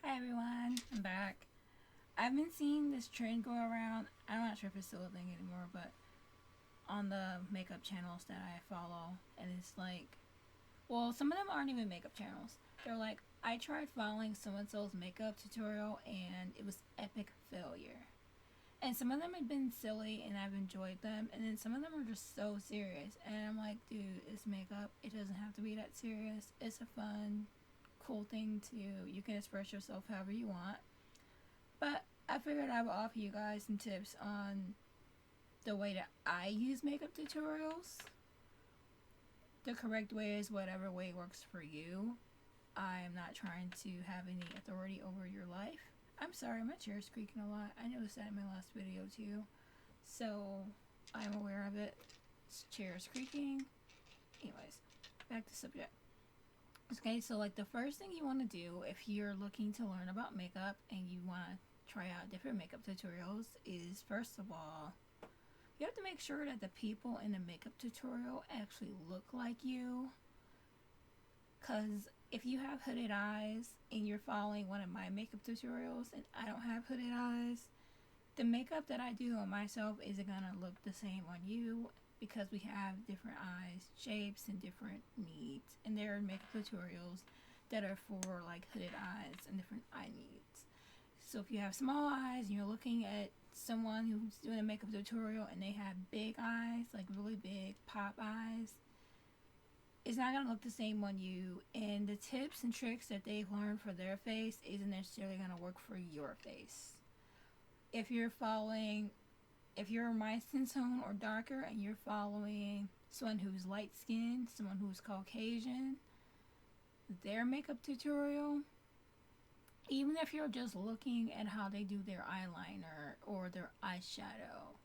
Hi everyone, I'm back. I've been seeing this trend go around. I'm not sure if it's still a thing anymore, but on the makeup channels that I follow, and it's like, well, some of them aren't even makeup channels. They're like, I tried following so and so's makeup tutorial and it was epic failure. And some of them have been silly and I've enjoyed them, and then some of them are just so serious. And I'm like, dude, it's makeup. It doesn't have to be that serious. It's a fun, cool thing to you can express yourself however you want. But I figured I would offer you guys some tips on the way that I use makeup tutorials. The correct way is whatever way works for you. I am not trying to have any authority over your life. I'm sorry, my chair is creaking a lot. I noticed that in my last video too. So I'm aware of it. This chair is creaking. Anyways, back to subject. Okay, so like the first thing you want to do if you're looking to learn about makeup and you want to try out different makeup tutorials is first of all, you have to make sure that the people in the makeup tutorial actually look like you. Because if you have hooded eyes and you're following one of my makeup tutorials and I don't have hooded eyes, the makeup that I do on myself isn't going to look the same on you because we have different eyes shapes and different needs, and there are makeup tutorials that are for like hooded eyes and different eye needs. So if you have small eyes and you're looking at someone who's doing a makeup tutorial and they have big eyes, like really big pop eyes, it's not gonna look the same on you, and the tips and tricks that they've learned for their face isn't necessarily gonna work for your face. If you're following, if you're my skin tone or darker and you're following someone who's light skinned, someone who's Caucasian, their makeup tutorial, even if you're just looking at how they do their eyeliner or their eyeshadow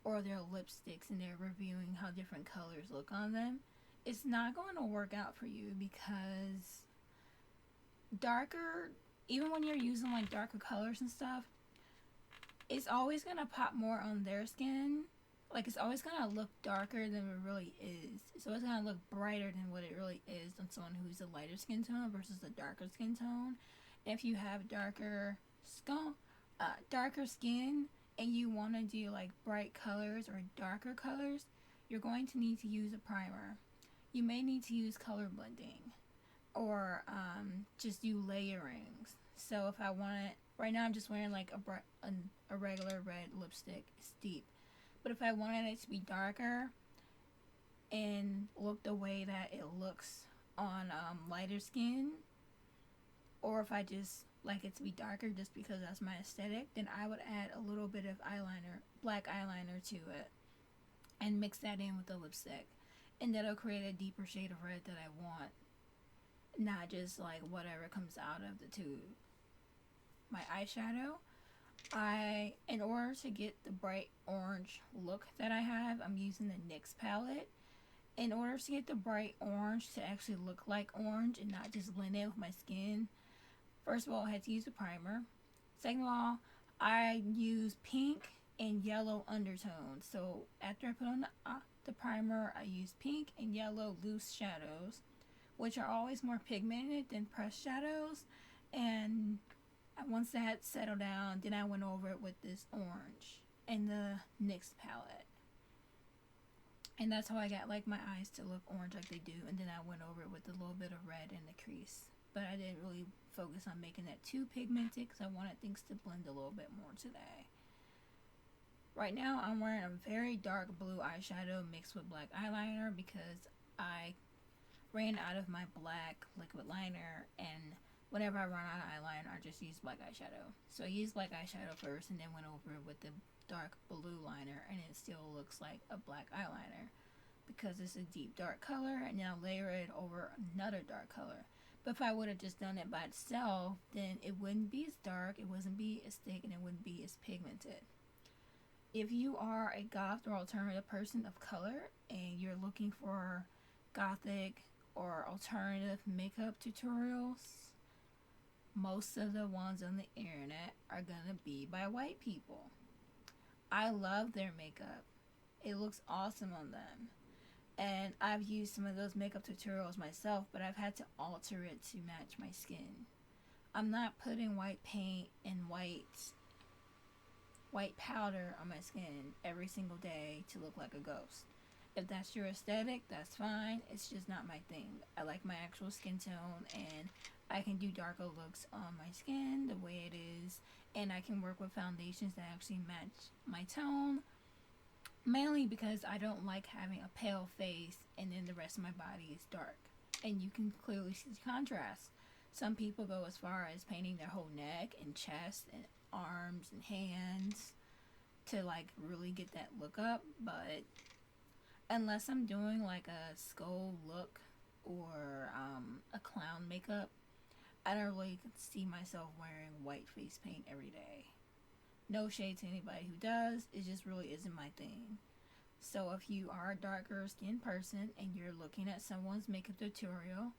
or their lipsticks and they're reviewing how different colors look on them, it's not going to work out for you because darker, even when you're using like darker colors and stuff, it's always going to pop more on their skin. Like it's always going to look darker than it really is. It's always going to look brighter than what it really is on someone who's a lighter skin tone versus a darker skin tone. If you have darker skin and you want to do like bright colors or darker colors, you're going to need to use a primer. You may need to use color blending or just do layerings. So if I want it, right now I'm just wearing like a regular red lipstick. It's deep. But if I wanted it to be darker and look the way that it looks on lighter skin, or if I just like it to be darker just because that's my aesthetic, then I would add a little bit of eyeliner, black eyeliner to it, and mix that in with the lipstick. And that'll create a deeper shade of red that I want, not just like whatever comes out of the tube. My eyeshadow, in order to get the bright orange look that I have, I'm using the NYX palette. In order to get the bright orange to actually look like orange and not just blend in with my skin, first of all, I had to use a primer. Second of all, I use pink and yellow undertones. So after I put on the primer, I use pink and yellow loose shadows, which are always more pigmented than pressed shadows. And once that settled down, then I went over it with this orange and the NYX palette. And that's how I got like my eyes to look orange like they do. And then I went over it with a little bit of red in the crease. But I didn't really focus on making that too pigmented because I wanted things to blend a little bit more today. Right now I'm wearing a very dark blue eyeshadow mixed with black eyeliner because I ran out of my black liquid liner, and whenever I run out of eyeliner I just use black eyeshadow. So I used black eyeshadow first and then went over it with the dark blue liner, and it still looks like a black eyeliner because it's a deep dark color, and then I'll layer it over another dark color. But if I would have just done it by itself, then it wouldn't be as dark, it wouldn't be as thick, and it wouldn't be as pigmented. If you are a goth or alternative person of color and you're looking for gothic or alternative makeup tutorials, most of the ones on the internet are gonna be by white people. I love their makeup. It looks awesome on them. And I've used some of those makeup tutorials myself, but I've had to alter it to match my skin. I'm not putting white paint and white powder on my skin every single day to look like a ghost. If that's your aesthetic, that's fine. It's just not my thing. I like my actual skin tone, and I can do darker looks on my skin the way it is, and I can work with foundations that actually match my tone. Mainly because I don't like having a pale face and then the rest of my body is dark. And you can clearly see the contrast. Some people go as far as painting their whole neck and chest and arms and hands to like really get that look up, but unless I'm doing like a skull look or a clown makeup, I don't really see myself wearing white face paint every day. No shade to anybody who does, it just really isn't my thing. So if you are a darker skinned person and you're looking at someone's makeup tutorial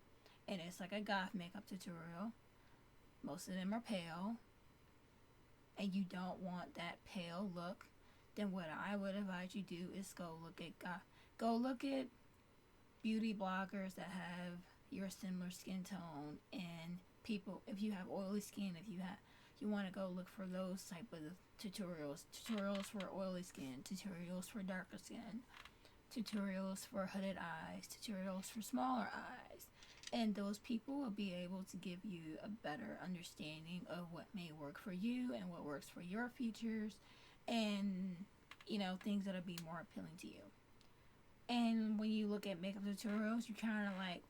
and it's like a goth makeup tutorial, most of them are pale, and you don't want that pale look, then what I would advise you do is go look at beauty bloggers that have your similar skin tone, and people, if you have oily skin, if you want to go look for those type of tutorials for oily skin, tutorials for darker skin, tutorials for hooded eyes, tutorials for smaller eyes, and those people will be able to give you a better understanding of what may work for you and what works for your features, and things that'll be more appealing to you. And when you look at makeup tutorials, you kind of like,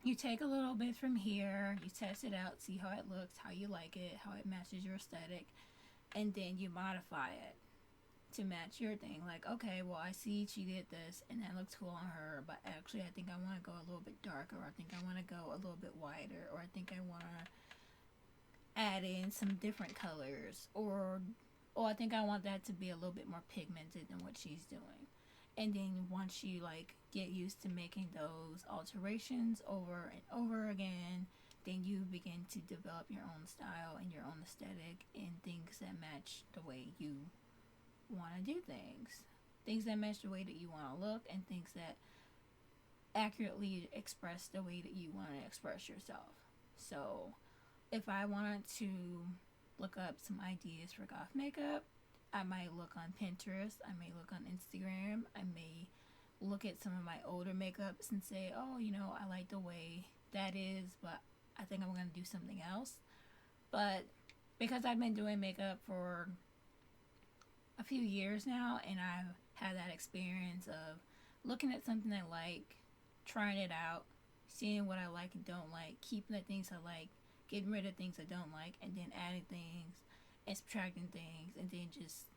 you take a little bit from here, you test it out, see how it looks, how you like it, how it matches your aesthetic, and then you modify it to match your thing. Like, okay, well, I see she did this and that looks cool on her, but actually I think I want to go a little bit darker, or I think I want to go a little bit wider, or I think I want to add in some different colors, or I think I want that to be a little bit more pigmented than what she's doing. And then once you like get used to making those alterations over and over again, then you begin to develop your own style and your own aesthetic and things that match the way you want to do things. Things that match the way that you want to look, and things that accurately express the way that you want to express yourself. So, if I wanted to look up some ideas for goth makeup, I might look on Pinterest, I may look on Instagram, I may look at some of my older makeups and say, oh, I like the way that is, but I think I'm going to do something else. But because I've been doing makeup for a few years now, and I've had that experience of looking at something I like, trying it out, seeing what I like and don't like, keeping the things I like, getting rid of things I don't like, and then adding things and subtracting things, and then just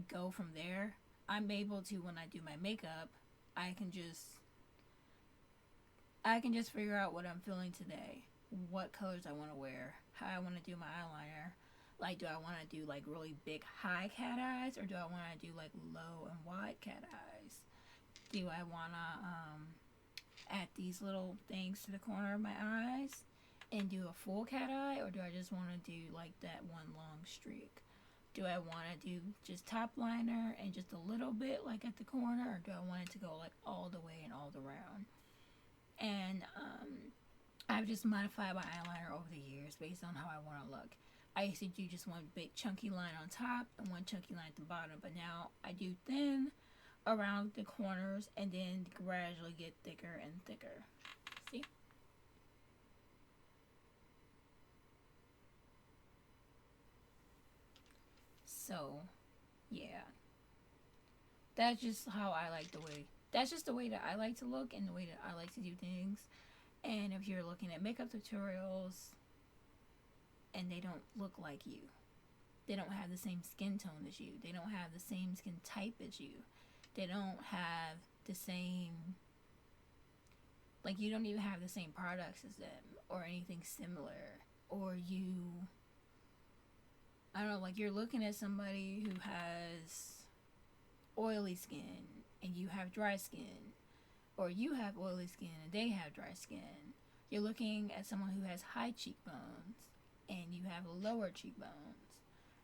go from there. I'm able to, when I do my makeup, I can just figure out what I'm feeling today, what colors I want to wear, how I want to do my eyeliner. Like, do I want to do like really big high cat eyes, or do I want to do like low and wide cat eyes? Do I want to add these little things to the corner of my eyes and do a full cat eye, or do I just want to do like that one long streak? Do I want to do just top liner and just a little bit like at the corner, or do I want it to go like all the way and all around? And I've just modified my eyeliner over the years based on how I want to look. I used to do just one big chunky line on top and one chunky line at the bottom, but now I do thin around the corners and then gradually get thicker and thicker. See? So, yeah. That's just how I like the way. That's just the way that I like to look and the way that I like to do things. And if you're looking at makeup tutorials and they don't look like you, they don't have the same skin tone as you, they don't have the same skin type as you, they don't have the same, like, you don't even have the same products as them or anything similar, or I don't know, like, you're looking at somebody who has oily skin and you have dry skin, or you have oily skin and they have dry skin. You're looking at someone who has high cheekbones and you have lower cheekbones.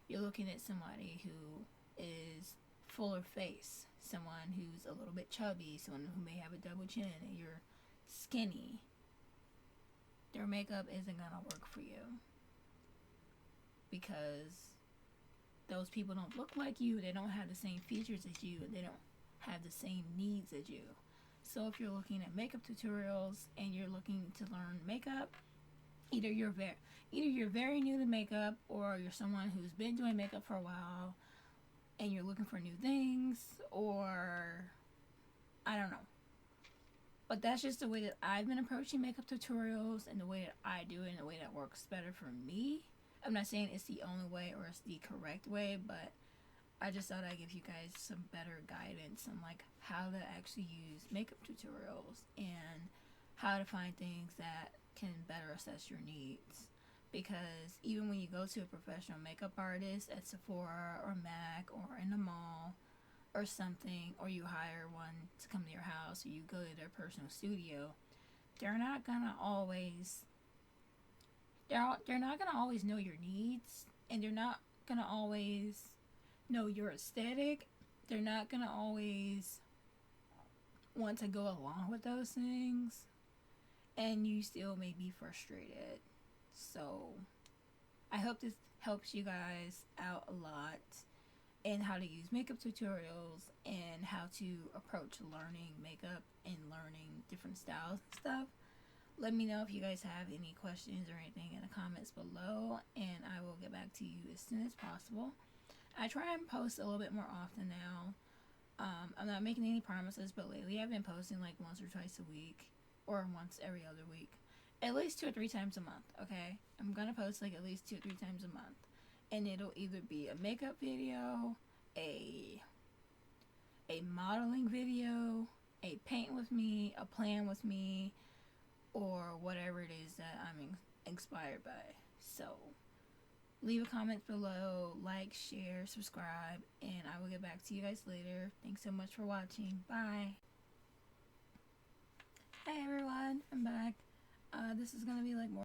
You're looking at somebody who is fuller face, someone who's a little bit chubby, someone who may have a double chin, and you're skinny. their makeup isn't gonna work for you, because those people don't look like you, they don't have the same features as you, they don't have the same needs as you. So if you're looking at makeup tutorials and you're looking to learn makeup, either you're very new to makeup, or you're someone who's been doing makeup for a while and you're looking for new things, or I don't know. But that's just the way that I've been approaching makeup tutorials, and the way that I do it, and the way that works better for me. I'm not saying it's the only way or it's the correct way, but I just thought I'd give you guys some better guidance on like how to actually use makeup tutorials and how to find things that can better assess your needs. Because even when you go to a professional makeup artist at Sephora or MAC or in the mall or something, or you hire one to come to your house, or you go to their personal studio, they're not gonna always they're not gonna always know your needs, and they're not gonna always know your aesthetic. They're not gonna always want to go along with those things, and you still may be frustrated. So I hope this helps you guys out a lot in how to use makeup tutorials and how to approach learning makeup and learning different styles and stuff. Let me know if you guys have any questions or anything in the comments below, and I will get back to you as soon as possible. I try and post a little bit more often now. I'm not making any promises, but lately I've been posting like once or twice a week, or once every other week. At least 2 or 3 times a month, okay? I'm gonna post like at least 2 or 3 times a month. And it'll either be a makeup video, a modeling video, a paint with me, a plan with me, or whatever it is that I'm inspired by. So leave a comment below, like, share, subscribe, and I will get back to you guys later. Thanks so much for watching. Bye. Hey everyone, I'm back. This is gonna be like more